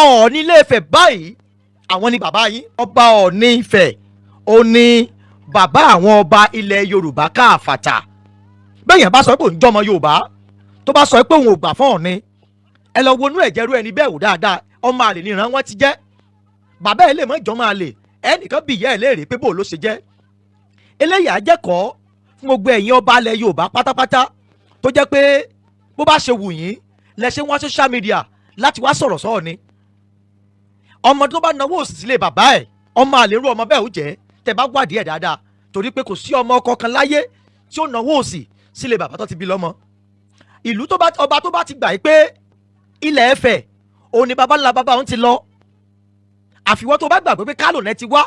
Ọọ̀ni Ilé Ifẹ̀ báyìí àwọn ni bàbá yín. Ọba Ọọ̀ni Ifẹ̀ ó ní bàbá àwọn ọba ilẹ̀ Yorùbá káàfàtà. Bẹ́ẹ̀yàn bá sọ pé òun jọmọ Yorùbá tó bá sọ pé òun ò gbà fún Ọọ̀ni, ẹ lọ wọnú ẹ̀jẹ̀ rú ẹni bẹ́ẹ̀ wò dáadáa. Ọmọ àlè ni ìran wọn ti jẹ́. Bàbá ẹ̀ lè mọ́ ìjọmọ àlè, ẹnìkan bí ìyá ẹ̀ léèrè pé bó ló ṣe jẹ́. Eléyìí á jẹ́kọ̀ọ́ fún gbogbo ẹ̀yin ọba ilẹ̀ Yorùbá pátápátá tó jẹ́ pé bó bá ṣe wù yín lẹ ṣe wọ́n social media láti wá sọ̀rọ̀ sọ́ọ̀ ni. Ọmọ tó bá nawó òsì sílé bàbá ẹ̀, ọmọ àlè irú ọmọ bẹ́ẹ̀ ó jẹ́ tẹ́ bá wádìí ẹ̀ dáadáa, torí pé kò sí ọmọ ọkọ kan láyé tí ó nawó òsì sílé bàbá tó ti bí lọ́mọ. Ìlú tó bá ọba tó bá ti gbà pé Ilẹ̀ Ifẹ̀ òun ni baba ńlá baba òun ti lọ, àfiwọ́ tó bá gbàgbé pé Kánò náà ti wá,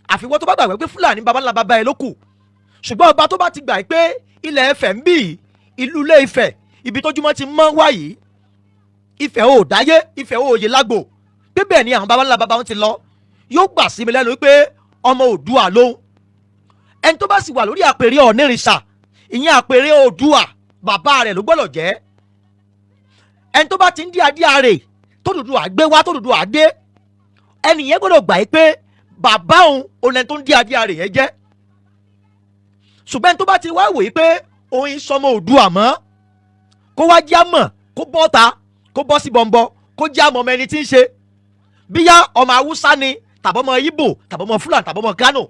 àfiwọ́ tó bá gbàgbé pé Fúlàní baba ńlá baba ẹ̀ ló kù. Ṣùgbọ́n ọba tó bá ti gbà pé Ilẹ̀ Ifẹ̀ ń bì, ìlú Ilé Ifẹ̀ ibi tójúmọ́ ti mọ́ wáyìí, Ifẹ̀ ò dáyé, Ifẹ̀ ò yè lágbo, pé bẹ́ẹ̀ ni àwọn baba ńlá baba òun ti lọ, yóò gbà sí mi lẹ́nu pé ọmọ Oòduà lóhun. Ẹni tó bá sì wà lórí àpèrè Ọ̀nìrìṣà, ìyẹn àpèrè Oòduà, bàbá rẹ̀ ló gbọ́dọ̀ jẹ́. Ẹni tó bá ti ń dí adé àrè tó Odùduwà gbé wá tó Odùduwà dé, ẹnìyẹn gbọ́dọ̀ gbà pé bàbá òun òun ẹni tó ń dí adé àrè yẹn jẹ́. Ṣùgbọ́n ẹni tó bá ti wá wòye pé òun ìsọmọ Oòduà mọ́, kó wá já mọ̀, kó bọ́ ta, kó bọ́ sí bọ̀m̀bọ̀, kó já mọ̀ ọmọ ẹni tí ń ṣe. Bíyá ọmọ Haúsá ni tàbọ́mọ Ìgbò tàbọ́mọ Fúlàní tàbọ́mọ Kánò,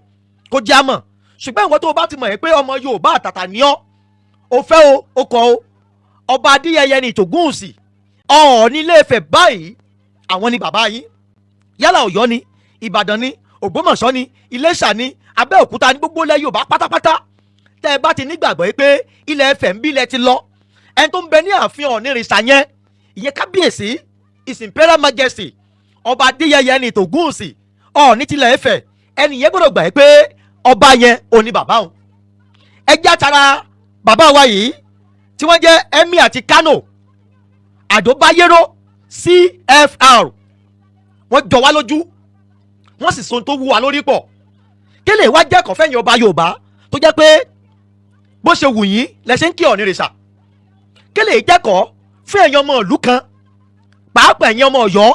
kó já mọ̀. Ṣùgbọ́n ìwọ tó bá ti mọ̀ pé ọmọ Yorùbá àtàtà ni ọ́, o fẹ́ o kọ̀ o, ọba Adéyẹyẹ ni Ìtògúnwùsì, Ọọ̀ni Ilé Ifẹ̀ báyìí àwọn ni bàbá yín. Yálà Ọ̀yọ́ ni, Ìbàdàn ni, Ògbómọ̀ṣọ́ ni, Iléṣà ni, Abẹ́òkúta ni, gbogbo ilẹ̀ Yorùbá pátápátá tẹ́ ẹ bá ti nígbàgbọ́ pé Ilẹ̀ Ifẹ̀ ń bí ilẹ̀ ti lọ, ẹni tó ń bẹ ní ààfin Ọ̀nìrìṣà yẹn, ìyẹn kábíyèsí His Imperial Majesty ọba Adéyẹyẹ ni Ìtògúnwùsì, Ọọ̀ni tilẹ̀ Ifẹ̀, ẹni yẹn gbọ́dọ̀ gbà pé ọba yẹn ò ní bàbá òun. Ẹ já tara bàbá wa yìí tí wọ́n jẹ́ Emir àti Kánò, Àdóbáyérò CFR, wọ́n jọ wá lójú, wọ́n sì so tó wú wa lórí pọ̀. Kí lè wá jẹ́ ẹ̀kọ́ fẹ́yìn ọba Yorùbá tó jẹ́ pé bó ṣe wù yín lẹ ṣe ń kí Ọ̀nìrìṣà. Kí lè jẹ́kọ̀ọ́ fún ẹ̀yin ọmọ ìlú kan, pàápàá ẹ̀yin ọmọ Ọ̀yọ́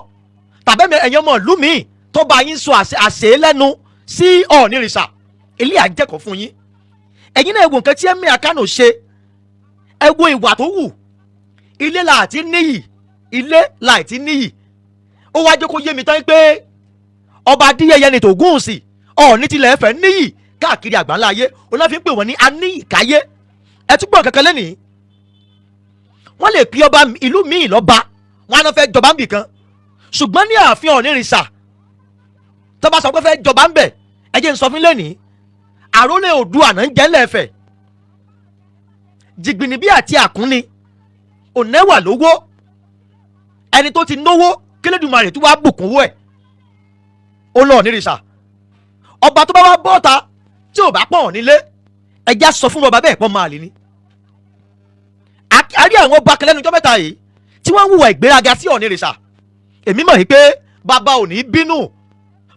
tàbí ẹ̀yin ọmọ ìlú míì tó bá yín sọ àṣẹ lẹ́nu sí Ọ̀nìrìṣà. Ilé àjẹkọ̀ọ́ fún yín. Ẹ̀yin náà ẹ wo nǹkan tí Emir Kánò ṣe, ẹ wo ìwà tó wù. Ilé láti níyì, ilé láti níyì. Ó wá jẹ́ kó yé mi tán pé ọba Adéyẹyẹ ni Ìtògúnwùsì, Ọọ̀ni tilẹ̀ Ifẹ̀ níyì káàkiri àgbáńlá ayé, òun náà fi ń pè wọ́n ní aníyìkáyé. Ẹ túbọ̀ kankan lẹ́nìí, wọ́n lè pe ọba ìlú míì lọ́ba, wọ́n á náà fẹ́ jọba ń bì kan. Ṣùgbọ́n ní ààfin Ọ̀nìrìṣà tó bá sọ pé fẹ́ jọba ń bẹ̀, ẹ jẹ́ n sọ fún lẹ́nìí, àrólé Oòduà náà ń jẹ́ ńlẹ̀ Ifẹ̀. Jìgbìnìbí àti àkúnni, ònẹ́wà lówó, ẹni tó ti náwó k'Ẹlẹ́dùmarè tó wá bùkún wó ẹ̀, ó lọ Ọ̀nìrìṣà. Ọba tó bá wá bọ́ta tí ò bá pọ̀ nílé, ẹja sọ fún ọba bẹ́ẹ̀ pọ̀ máa lè ní. A rí àwọn ọba kan lẹ́nu ọjọ́ mẹ́ta yìí tí wọ́n ń hùwà ìgbéraga sí Ọ̀nìrìṣà. Èmi mọ̀ pé bàbá ò ní bínú,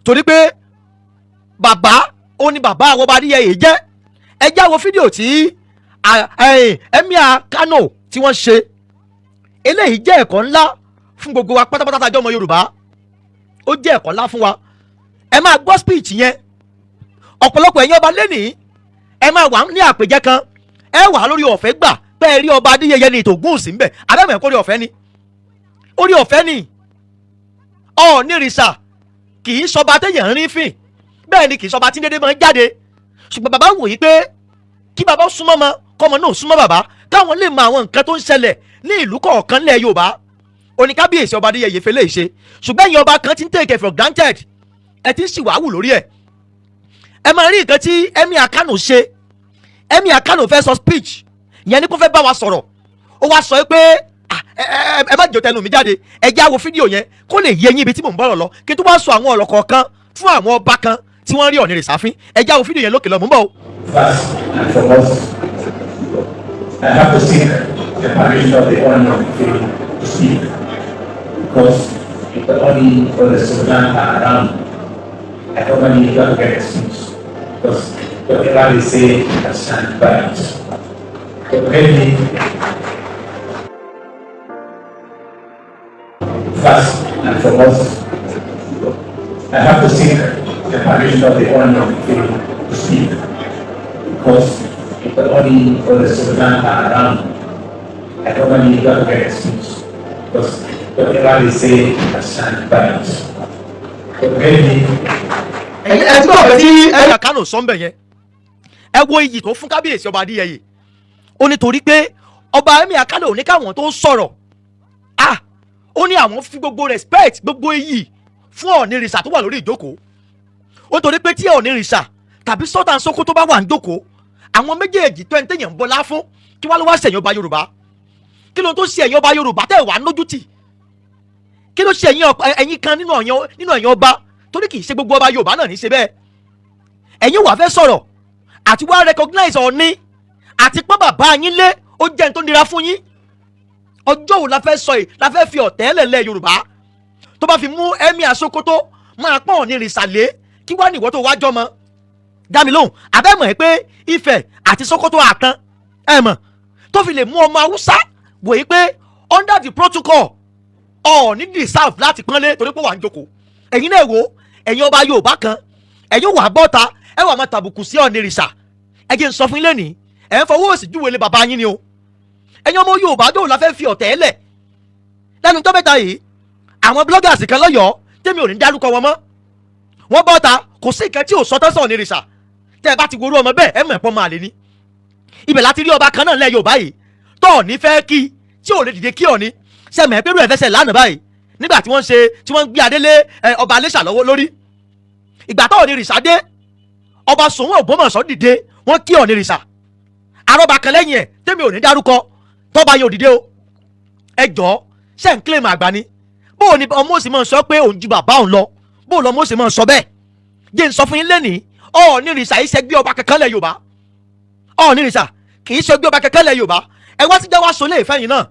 torí pé bàbá ó ní bàbá àwọn ọba Adéyẹyè jẹ́. Ẹja wo fídíò tí Emir Kánò tí wọ́n ṣe. Eléyìí jẹ́ ẹ̀kọ́ ńlá fún gbogbo wa pátápátá tá a jẹ́ ọmọ Yorùbá. Ó jẹ́ ẹ̀kọ́ ńlá fún wa. Ẹ máa gbọ́ speech yẹn. Ọ̀pọ̀lọpọ̀ ẹ̀yin ọba lẹ́nìí, ẹ máa wà ní àpèjẹ kan, ẹ wà lórí ọ̀fẹ́ gbà pé ẹ rí ọba Adéyẹyẹ ní Ìtògúnwùsì ń bẹ̀. Abẹ́mọ̀ ẹ̀kọ́ orí ọ̀fẹ́ ni. Orí ọ̀fẹ́ ni. Ọ̀nìrìṣà kì í sọba téèyàn ń rí fìn, bẹ́ẹ̀ ni kì í sọba tí dédé máa ń jáde. Ṣùgbọ́n bàbá wò yí pé kí bàbá súnmọ́ ọmọ, kọ́mọ náà súnmọ́ bàbá, káwọn lè mọ àwọn nǹkan tó ń ṣẹlẹ̀ ní ìlú kọ̀ọ̀kan lẹ̀ Yorùbá. Oníkábíyèsí ọba Adéyẹyè fẹ́ lè ṣe, ṣùgbọ́n ẹ̀yin ọba kan ti ń take it for granted, ẹ ti ń ṣìwàwù lórí ẹ̀. Ẹ máa rí nǹkan tí Emir Kánò ṣe. Emir Kánò fẹ́ sọ speech, ìyẹn ni kó fẹ́ bá wa sọ̀rọ̀. Ó wá sọ pé ẹ má jò tẹnu mi jáde, ẹ já wo fídíò yẹn kó lè yé yín ibi tí mò ń bọ̀rọ̀ lọ, kí n tó wá sọ àwọn ọ̀rọ̀ kọ̀ọ̀kan fún àwọn ọba kan tí wọ́n rí Ọ̀nìrìṣà fín. Ẹ já wo fídíò yẹn lókè lọ, mò ń bọ̀ o. First and foremost, I have to seek the permission of the owner of the field to speak, because if the Oni or the Sultan are around, I normally don't get excuse, because whatever they say, I stand by it. So maybe first and And for us, I have to seek the permission of the owner of the field to speak, because if the Oni or the Sultan are around, I don't want you to get excuse, because whatever they say, I stand by us. So maybe ẹ ti gbọ́ ọ̀fẹ́ tí ẹ̀yà Kánò sọ́nbẹ̀ yẹn ẹ wo iyì tó fún kábíyèsí ọba Adéyẹyè ó ní torí pé ọba Emir Kánò ní káwọn tó sọ̀rọ̀ ó ní àwọn fi gbogbo respect gbogbo iyì fún Ọ̀nìrìṣà tó wà lórí ìjókòó ó torí pé tí Ọ̀nìrìṣà tàbí Sultan Sokoto bá wà ń jókòó àwọn méjèèjì tó ń tẹ̀yàn ń bọ́lá fún kí wọ́n ló wá ṣẹ̀yìn ọba Yorùbá kí ló tó ṣe ẹ̀yìn ọba Yorùbá tẹ̀ wá lójútì kí ló ṣe ẹ̀yìn kan nínú ẹ̀yìn ọba torí kì í ṣe gbogbo ọba Yorùbá náà ní ṣe bẹ́ẹ̀ ẹ̀yin wà fẹ́ sọ̀rọ̀ àti wá recognize Ọ̀ọ̀ni àti pọ́n bàbá yín lé ó jẹ́ ní tó nira fún yín ọjọ́ wo la fẹ́ sọ yìí la fẹ́ fi ọ̀tẹ́ lẹ̀lẹ́ Yorùbá tó bá fi mú Emir Sokoto máa pọ́n Ọ̀nìrìṣà lé kí wá nìwọ́ tó wájọ́ mọ́ dá mi lóhùn abẹ́mọ̀ ẹ pé Ifẹ̀ àti Sokoto àtàn ẹ mọ̀ tó fi lè mú ọmọ Haúsá wòye pé under the protocol Ọ̀ọ̀ni deserve láti pọ́nlé torí pé wà ń jókòó ẹ̀yin náà wò ẹ̀yin ọba Yorùbá kan ẹ̀yin wà bọ́ta ẹ wà máa tàbùkù sí Ọ̀nìrìṣà ẹ jẹ́ n sọ fún yín lẹ́nìí ẹ̀ ń fọwọ́ òsì júwèé lé bàbá yín ni o ẹ̀yin ọmọ Yorùbá dòwò la fẹ́ fi ọ̀tẹ̀ lẹ̀ lẹ́nu tó mẹ́ta yìí àwọn bloggers kan lọ́yọ̀ọ́ tẹ́mi ò ní dárúkọ wọn mọ́ wọ́n bọ́ta kò sí ìkẹ́ tí ò sọ tẹ́sán Ọ̀nìrìṣà tẹ́ ẹ bá ti worú ọmọ bẹ́ẹ̀ ẹ mọ̀ ẹ̀pọ̀ máa lè ní ibẹ̀ láti rí ọba kan náà lẹ́ Yorùbá yìí tó Ọ̀ọ̀ni fẹ́ kí tí ò lè dìde kí Ọ̀ọ̀ni sẹ́mi ẹ̀pẹ́rù ẹ̀fẹ́sẹ̀ lánàá báyìí nígbà tí wọ́n gbé adé lé ọba Iléṣà lọ́wọ́ lórí ìgbà tó Ọ̀nìrìṣà dé ọba Ṣòun Ògbómọ̀ṣọ́ dìde wọ́n kí Ọ̀nìrìṣà arọ́ba kan lẹ́yìn ẹ̀ tẹ́mi ò ní dárúkọ tọ́ba yóò dìde o ẹ jọ̀ọ́ ṣe ń claim àgbà ni bóò ni ọmọ òsì máa ń sọ pé òun ju bàbá òun lọ bóò lọmọ òsì máa ń sọ bẹ́ẹ̀ jẹ́ ń sọ fún yín lẹ́nìí Ọ̀nìrìṣà yìí ṣẹgbẹ́ ọba kankan lẹ̀ Yorùbá Ọ̀nìrìṣà kì í ṣẹgbẹ́ ọba kankan lẹ̀ Yorùbá ẹ wá sí jẹ́ wá sọlé ìfẹ́ yìí náà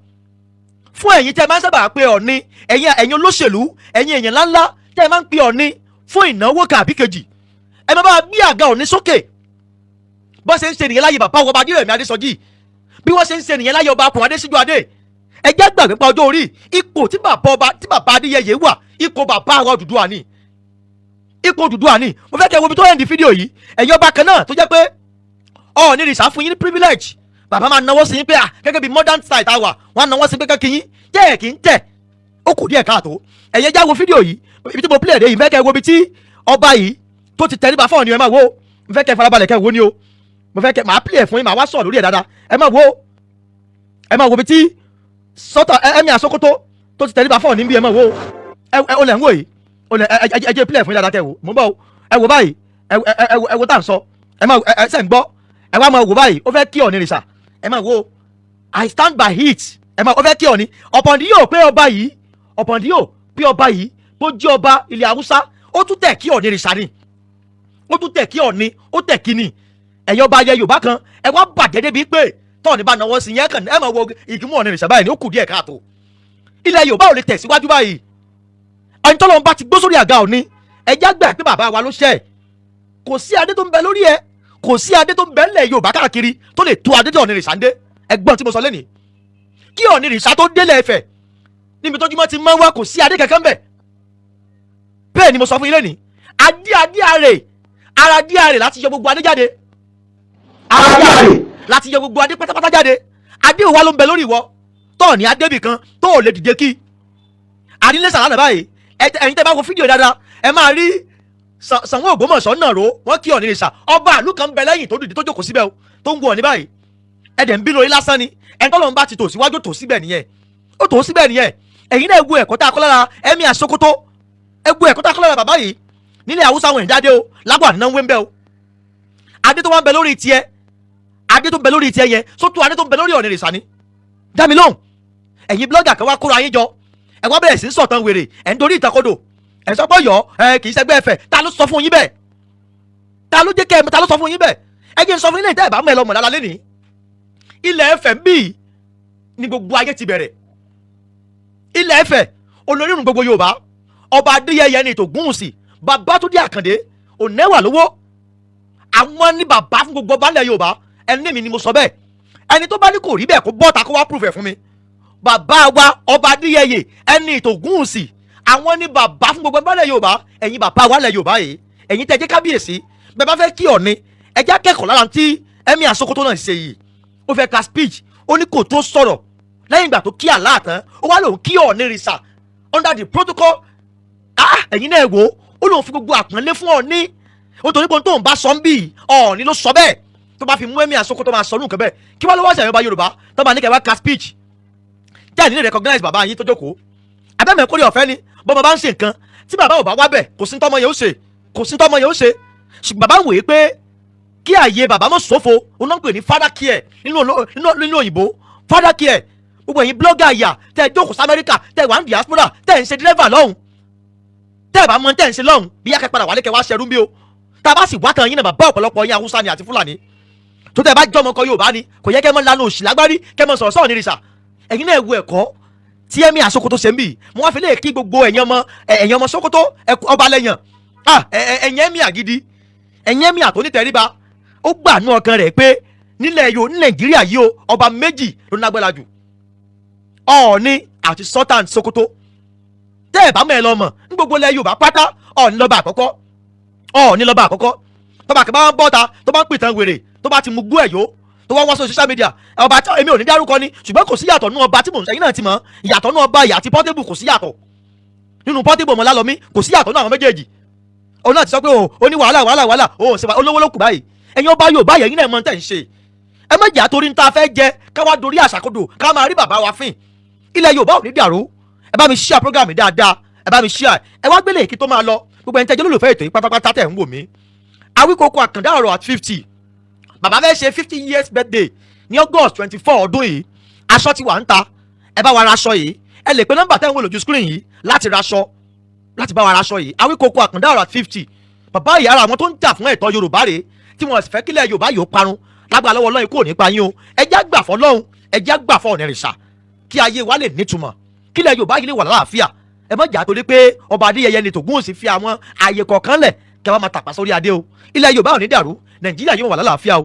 fún ẹ̀yin tẹ́ ẹ máa ń sábà pé Ọ̀ọ̀ni ẹ̀yin olóṣèlú ẹ̀yin èèyàn ńláńlá tẹ́ ẹ máa ń pe Ọ̀ọ̀ni fún ìnáwó kan àbí kejì ẹ máa bá gbé àga Ọ̀ọ̀ni sókè bó ṣe ń ṣe nìyẹn láyé bàbá ọba Adéyẹmí Adésọjí bí wọ́n ṣe ń ṣe nìyẹn láyé ọba akùnrin Adésíjú Adé ẹ jẹ́ gbàgbé pa ọjọ́ orí ipò tí bàbá Adéyẹyè wà ipò bàbá àwọn Odùduwà ni ipò Odùduwà ni mo fẹ́ kẹ́ wo ibi tó end fídíò yìí ẹ̀yin ọba kan náà tó jẹ́ pé Ọ̀ọ̀nìrìṣà fún yín ní privilege bàbá máa náwó sí yín pé gẹ́gẹ́ bí modern style tá a wà wọ́n á náwó sí pé kẹ́kẹ́ yín tẹ́ ẹ̀ kì í tẹ̀ ó kù díẹ̀ káàtó ẹ̀yin já wo fídíò yìí ibi tí mo play dé yìí fẹ́ kẹ́ wo ibi tí ọba yìí tó ti tẹríba fún Ọ̀ọ̀ni ẹ máa wo mo fẹ́ kẹ́ farabalẹ̀ kẹ́ wo ni o mo fẹ́ kẹ́ máa play ẹ̀ fún yín máa wá sọ̀rọ̀ lórí ẹ̀ dáadáa ẹ máa wo ibi tí Emir Sokoto tó ti tẹríba fún Ọ̀ọ̀ni bí ẹ máa wo ẹ lẹ̀ ń wò yìí ẹ jẹ́ play ẹ̀ fún yín dáadáa kẹ́ wo mo ń bọ̀ ẹ wo báyìí ẹ wo tá à ń sọ ẹ máa ẹ sẹ́ ń gbọ́ ẹ wá máa wo báyìí ó fẹ́ kí Ọ̀nìrìṣà ẹ máa wo I stand by it ẹ máa ó fẹ́ kí Ọ̀ọ̀ni ọ̀pọ̀ǹdì yóò pé ọba yìí bó jẹ́ ọba ilẹ̀ Haúsá ó tún tẹ̀ kí Ọ̀nìrìṣà ni ó tún tẹ̀ kí Ọ̀ọ̀ni ó tẹ̀ kí ni ẹ̀yin ọba ayẹ Yorùbá kan ẹ wá bàjẹ́ débi pé tọ́ọ̀ni bá náwó sí yẹn kàn ẹ máa wo ìgbìmọ̀ Ọ̀nìrìṣà báyìí ni ó kù díẹ̀ káàtó ilẹ̀ Yorùbá ò lè tẹ̀síwájú báyìí ẹni tọ́lọ́run bá ti gbó sórí àga Ọ̀ọ̀ni ẹ já gbà pé bàbá wa ló ṣẹ́ kò sí adé tó ń bẹ lórí ẹ kò sí adé tó ń bẹ ńlẹ̀ Yorùbá káàkiri tó lè tó adé tí Ọ̀nìrìṣà ń dé ẹgbọ́n tí mo sọ lẹ́nìí kí Ọ̀nìrìṣà tó délẹ̀ Ifẹ̀ níbi tójúmọ́ ti máa ń wá kò sí adé kankan bẹ̀ bẹ́ẹ̀ ni mo sọ fún yín lẹ́nìí ara díàrè láti yọ gbogbo adé jáde ara díàrè láti yọ gbogbo adé pátápátá jáde adé òwa ló ń bẹ lórí ìwọ tó ní adébì kan tó ò lè dìde kí àdínlẹ́sà lánàá báyìí ẹ̀yin tẹ́ bá wo fídíò dáadáa ẹ máa rí Ṣàngó Ògbómọ̀ṣọ́ náà ro wọ́n kí Ọ̀nìrìṣà ọba àlù kan bẹ lẹ́yìn tó dìde tó jókòó síbẹ̀ tó ń gun Ọ̀ọ̀ni báyìí ẹ̀dẹ̀ ń bí lórí lásán ni ẹni tọ́lọ́run bá ti tò síwájú tò síbẹ̀ nìyẹn ó tò síbẹ̀ nìyẹn ẹ̀yin náà wo ẹ̀kọ́ tá a kọ́ lára Emir Sokoto ẹ wo ẹ̀kọ́ tá a kọ́ lára bàbá yìí nílẹ̀ Haúsá wọn ìjáde o lágbó àná ń wé ń bẹ́ o adé tó wá ń bẹ lórí tiẹ̀ adé tó ń bẹ lórí tiẹ̀ yẹn sótú adé tó ń bẹ lórí Ọ̀nìrìṣà ni dá mi lóhùn ẹ̀yin blọ́gà kan wá kóra yín jọ ẹ wá bẹ̀rẹ̀ sí sọ̀tàn wèrè ẹ̀ ń dorí ìtàkodò ẹ̀ sọ pé yọ kì í ṣẹgbẹ́ ẹ̀fẹ̀ ta ló sọ fún yín bẹ́ẹ̀ ta ló jẹ́ kẹ́ ẹ ta ló sọ fún yín bẹ́ẹ̀ ẹ jẹ́ n sọ fún yín lẹ́yìn tẹ́ ẹ bá mọ̀ ẹ lọ mọ̀ lálẹ́ nìí ilẹ̀ Ifẹ̀ ń bì ní gbogbo ayé ti bẹ̀rẹ̀ ilẹ̀ Ifẹ̀ olórí ìrùn gbogbo Yorùbá ọba Adéyẹyè ní Ìtògúnwùsì Babátúndé Àkàndé Ọ̀nẹ́wà lówó àwọn ní bàbá fún gbogbo ọba ilẹ̀ Yorùbá ẹni mi ni mo sọ bẹ́ẹ̀ ẹni tó bá ní kò rí bẹ́ẹ̀ kó bọ́ta kó wá proof ẹ̀ fún mi bàbá wa ọba Adéyẹyè ẹni Ìtògúnwùsì àwọn ní bàbá fún gbogbo ẹgbẹ́ Yorùbá. Ẹ̀yin bàbá wa lẹ̀ Yorùbá yìí, ẹ̀yin tẹ́ jẹ́ kábíyèsí, bẹ́ẹ̀ bá fẹ́ kí Ọọ̀ni ẹ jẹ́ akẹ́kọ̀ọ́ lára tí Emir Sokoto náà ṣe yìí. Ó fẹ́ ka speech, ó ní kò tó sọ̀rọ̀ lẹ́yìn ìgbà tó kí Allah tán, ó wá lòun kí Ọọ̀ni rìsà under the protocol. Ẹ̀yin náà wò ó lòun fi gbogbo àpọ́nlé fún Ọọ̀ni, nítorí pé tóun bá sọ ń bì Ọọ̀ni ló sọ bẹ́ẹ̀, tó bá fi mú Emir Sokoto máa sọ nǹkan bẹ́ẹ̀ kí wọ́n lọ́wọ́ ṣàyẹ̀wò Yorùbá tó bá ní kẹ́ wá ka speech tẹ́ ẹ̀ ní recognize bàbá yín tó jókòó. Abẹ́mẹ̀ kórè ọ̀fẹ́ ni bọ́mọ bá ń ṣe nǹkan tí bàbá ò bá wá bẹ̀ kò sí tọ́mọ yẹn ó ṣe, kò sí tọ́mọ yẹn ó ṣe. Ṣùgbọ́n bàbá ń wòye pé kí ààyè bàbá mọ̀ sófo, òun náà ń pè ní father care nínú òyìnbó. Father care, gbogbo ẹ̀yin blogger àyà tẹ́ ẹ jókòó sí Amẹ́ríkà, tẹ́ ẹ wà ní diaspora, tẹ́ ẹ ń ṣe driver lọ́hùn, tẹ́ ẹ bá mọ tẹ́ ẹ ń ṣe lọ́hùn bí yá kẹ́ padà wálé kẹ́ wá ṣẹrú bí o. Tá a bá sì wá tán yín náà bàbá ọ̀pọ̀lọpọ̀ yín Haúsá ni àti Fúlàní tó tẹ́ ẹ bá jọmọ kọ Yorùbá ni kò yẹ kẹ́ mọ́ lanu òṣì lágbárí kẹ́ mọ́ sọ̀rọ̀ ní rìsà. Ẹ̀yin náà wo ẹ̀kọ́ tí Emir Sokoto ṣe ń bì, mo wá fi lè kí gbogbo ẹ̀yin ọmọ Sokoto ọba lẹ́yìn ẹ̀yin Emir gidi, ẹ̀yin Emir tó ní tẹríba. Ó gbà nú ọkàn rẹ̀ pé nílẹ̀ Nàìjíríà yìí o ọba méjì ló lágbára jù, Ọọ̀ni àti Sultan Sokoto. Tẹ́ ẹ̀ bá mọ̀ ẹ lọ mọ̀ ní gbogbo ilẹ̀ Yorùbá pátá Ọọ̀ni lọ́ba àkọ́kọ́, Ọọ̀ni lọ́ba àkọ́kọ́. Tọ́ba kí bá ń bọ́ta tó bá ń pìtàn wèrè tó bá ti mú gbó ẹ̀yọ́ tó wá wọ́n sọ social media ọba tí èmi ò ní dárúkọ ni, ṣùgbọ́n kò sí yàtọ̀ nínú ọba tí mò ń sẹ́yìn náà ti mọ̀, ìyàtọ̀ nínú ọba ìyá àti Portable kò sí yàtọ̀ nínú Portable ọmọ Lálọ́mí, kò sí yàtọ̀ nínú àwọn méjèèjì. Òun náà ti sọ pé ó ní wàhálà ó ṣe olówó ló kù báyìí. Ẹ̀yin ọba Yorùbá yẹn náà mọ̀ tẹ̀ ń ṣe, ẹ má jà torí ń ta fẹ́ jẹ káwá dorí àṣàkodò ká máa rí bàbá wa fín. Ilẹ̀ Yorùbá ò ní dàrú, ẹ bá mi share program mi dáadáa, ẹ bá mi share, ẹ wá gbélé èkì tó máa lọ gbogbo ẹni tẹ́jọ́ lólùfẹ́ ètò yìí pátápátá tẹ̀ ń wò mí. Awíkoko Àkàndá ọ̀rọ̀ at 50, bàbá fẹ́ ṣe 50 years birthday ní August 24 ọdún yìí. Aṣọ ti wà ń ta, ẹ bá wa ra aṣọ yìí, ẹ lè pe nọ́mbà tẹ́ ń wò lójú screen yìí láti ra aṣọ, láti bá wa ra aṣọ yìí. Awíkoko Àkàndá ọ̀rọ̀ at 50, bàbá ìyá ara àwọn tó ń jà fún ẹ̀tọ́ Yorùbá rèé tí wọ́n sì fẹ́ kílẹ̀ Yorùbá yóò parun. Lágbára lọ́wọ́ Ọlọ́run kò ní pa yín o, ẹ já gbà fọ́ lọ́hùn, ẹ já gbà fọ́ Ọ̀nìrìṣà kí ayé wa lè nítumọ̀, kílẹ̀ Yorùbá yìí lè wà lálàáfíà. Ẹ má jà torí pé ọba Adéyẹyẹ ni Tògúnwùsì fi àwọn ààyè kọ̀ọ̀kan lẹ̀ kẹ́ wá máa tàpá sórí adé o. Ilẹ̀ Yorùbá ò ní dàrú, Nàìjíríà yóò wà lálàáfíà o.